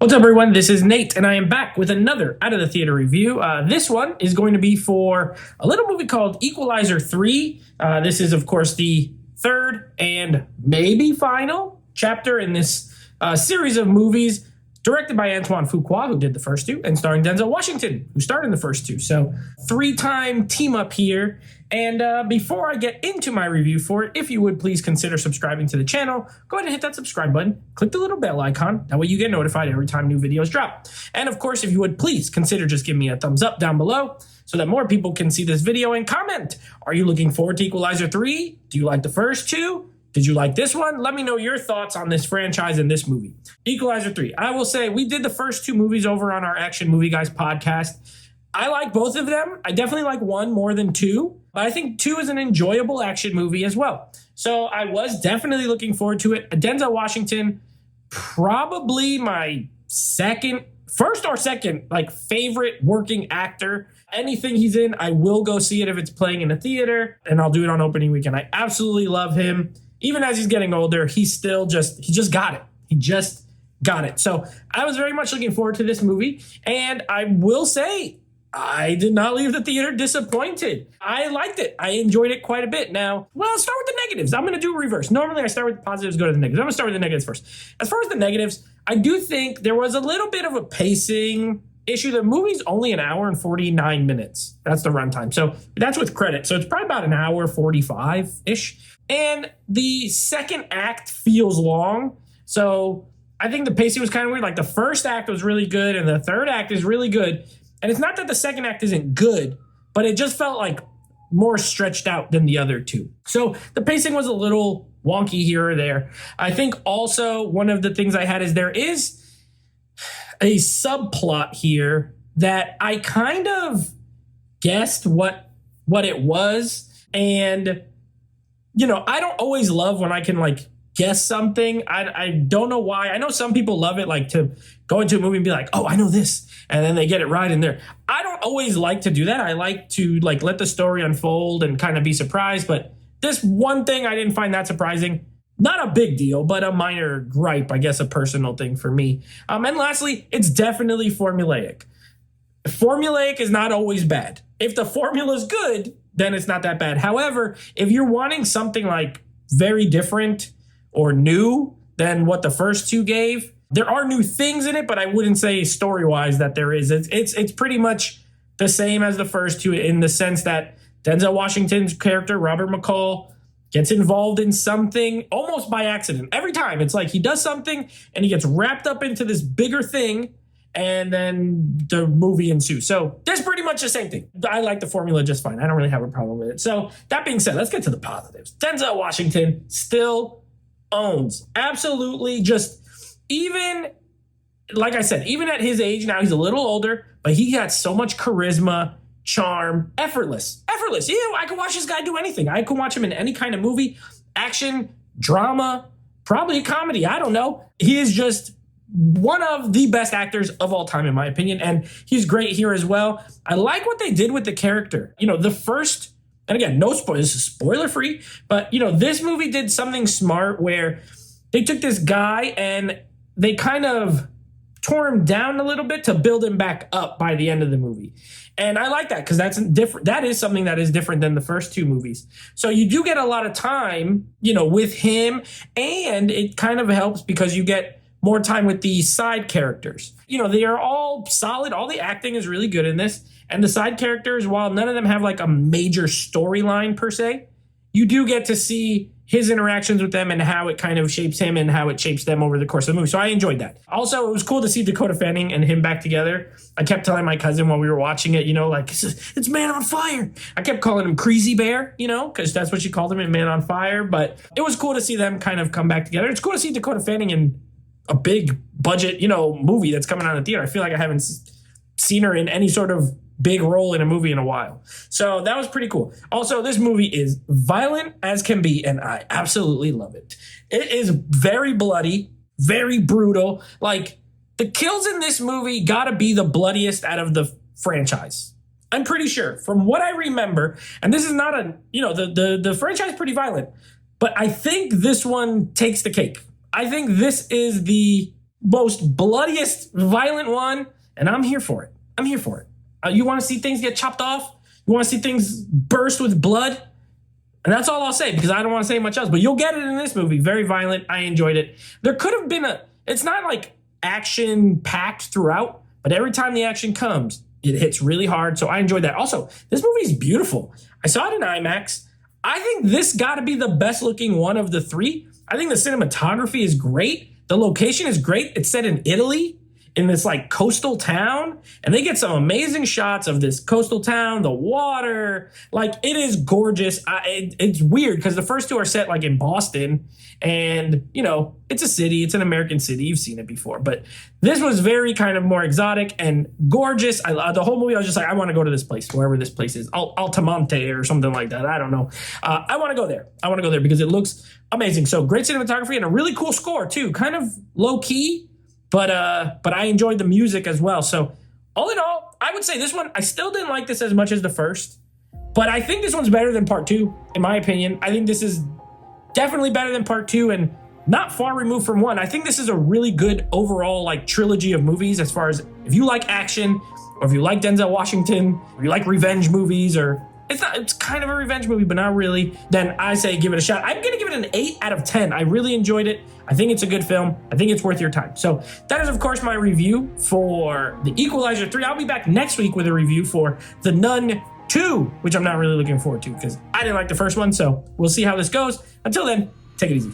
What's up, everyone? This is Nate, and I am back with another Out of the Theater review. This one is going to be for a little movie called Equalizer 3. This is, of course, the third and maybe final chapter in this series of movies directed by Antoine Fuqua, who did the first two, and starring Denzel Washington, who starred in the first two. So, three-time team up here. And before I get into my review for it, if you would please consider subscribing to the channel, go ahead and hit that subscribe button, click the little bell icon, that way you get notified every time new videos drop. And of course, if you would please consider just giving me a thumbs up down below so that more people can see this video and comment. Are you looking forward to Equalizer 3? Do you like the first two? Did you like this one? Let me know your thoughts on this franchise and this movie. Equalizer 3. I will say we did the first two movies over on our Action Movie Guys podcast. I like both of them. I definitely like one more than two, but I think two is an enjoyable action movie as well. So I was definitely looking forward to it. Denzel Washington, probably my first or second, favorite working actor. Anything he's in, I will go see it if it's playing in a theater, and I'll do it on opening weekend. I absolutely love him. Even as he's getting older, he just got it. He just got it. So I was very much looking forward to this movie, and I will say, I did not leave the theater disappointed. I liked it. I enjoyed it quite a bit. Now, well, I'll start with the negatives. I'm going to do a reverse. Normally, I start with the positives, go to the negatives. I'm going to start with the negatives first. As far as the negatives, I do think there was a little bit of a pacing issue. The movie's only an hour and 49 minutes. That's the runtime. So that's with credit. So it's probably about an hour 45-ish. And the second act feels long. So I think the pacing was kind of weird. Like the first act was really good and the third act is really good. And it's not that the second act isn't good, but it just felt like more stretched out than the other two. So the pacing was a little wonky here or there. I think also one of the things I had is there is a subplot here that I kind of guessed what it was. And, I don't always love when I can guess something. I don't know why. I know some people love it, to go into a movie and be like, oh, I know this. And then they get it right in there. I don't always like to do that. I like to let the story unfold and kind of be surprised. But this one thing I didn't find that surprising. Not a big deal, but a minor gripe, I guess a personal thing for me. And lastly, it's definitely formulaic. Formulaic is not always bad. If the formula is good, then it's not that bad. However, if you're wanting something very different or new than what the first two gave, there are new things in it, but I wouldn't say story-wise that there is. It's pretty much the same as the first two in the sense that Denzel Washington's character, Robert McCall, gets involved in something almost by accident. Every time, it's like he does something and he gets wrapped up into this bigger thing, and then the movie ensues. So there's pretty much the same thing. I like the formula just fine. I don't really have a problem with it. So that being said, let's get to the positives. Denzel Washington still owns. Absolutely just... Even, like I said, even at his age now, he's a little older, but he got so much charisma, charm, effortless. Yeah, I can watch this guy do anything. I can watch him in any kind of movie, action, drama, probably a comedy. I don't know. He is just one of the best actors of all time, in my opinion, and he's great here as well. I like what they did with the character. The first, and again, no spoilers, this is spoiler free, but, this movie did something smart where they took this guy and they kind of tore him down a little bit to build him back up by the end of the movie. And I like that because that's different. That is something that is different than the first two movies. So you do get a lot of time, with him, and it kind of helps because you get more time with the side characters. They are all solid. All the acting is really good in this. And the side characters, while none of them have a major storyline per se, you do get to see his interactions with them and how it kind of shapes him and how it shapes them over the course of the movie. So I enjoyed that. Also, it was cool to see Dakota Fanning and him back together. I kept telling my cousin while we were watching it, it's Man on Fire. I kept calling him Crazy Bear, because that's what she called him in Man on Fire. But it was cool to see them kind of come back together. It's cool to see Dakota Fanning in a big budget, movie that's coming out of the theater. I feel like I haven't seen her in any sort of big role in a movie in a while. So that was pretty cool. Also, this movie is violent as can be, and I absolutely love it. It is very bloody, very brutal. The kills in this movie gotta be the bloodiest out of the franchise. I'm pretty sure. From what I remember, and this is not the franchise is pretty violent, but I think this one takes the cake. I think this is the most bloodiest, violent one, and I'm here for it. I'm here for it. You want to see things get chopped off? You want to see things burst with blood? And that's all I'll say because I don't want to say much else. But you'll get it in this movie. Very violent. I enjoyed it. There could have been it's not like action packed throughout, but every time the action comes, it hits really hard. So I enjoyed that. Also, this movie is beautiful. I saw it in IMAX. I think this got to be the best looking one of the three. I think the cinematography is great. The location is great. It's set in Italy, in this like coastal town, and they get some amazing shots of this coastal town, the water. Like, it is gorgeous. It's weird because the first two are set like in Boston, and you know, it's a city, it's an American city, you've seen it before, but this was very kind of more exotic and gorgeous. The whole movie I was just like, I want to go to this place, wherever this place is, Altamonte or something like that, I don't know. I want to go there because it looks amazing. So great cinematography and a really cool score too, kind of low key, but I enjoyed the music as well. So all in all, I would say this one, I still didn't like this as much as the first, but I think this one's better than part two, in my opinion. I think this is definitely better than part two and not far removed from one. I think this is a really good overall like trilogy of movies as far as if you like action or if you like Denzel Washington or you like revenge movies, or it's kind of a revenge movie, but not really, then I say give it a shot. I'm going to give it an 8 out of 10. I really enjoyed it. I think it's a good film. I think it's worth your time. So that is, of course, my review for The Equalizer 3. I'll be back next week with a review for The Nun 2, which I'm not really looking forward to because I didn't like the first one. So we'll see how this goes. Until then, take it easy.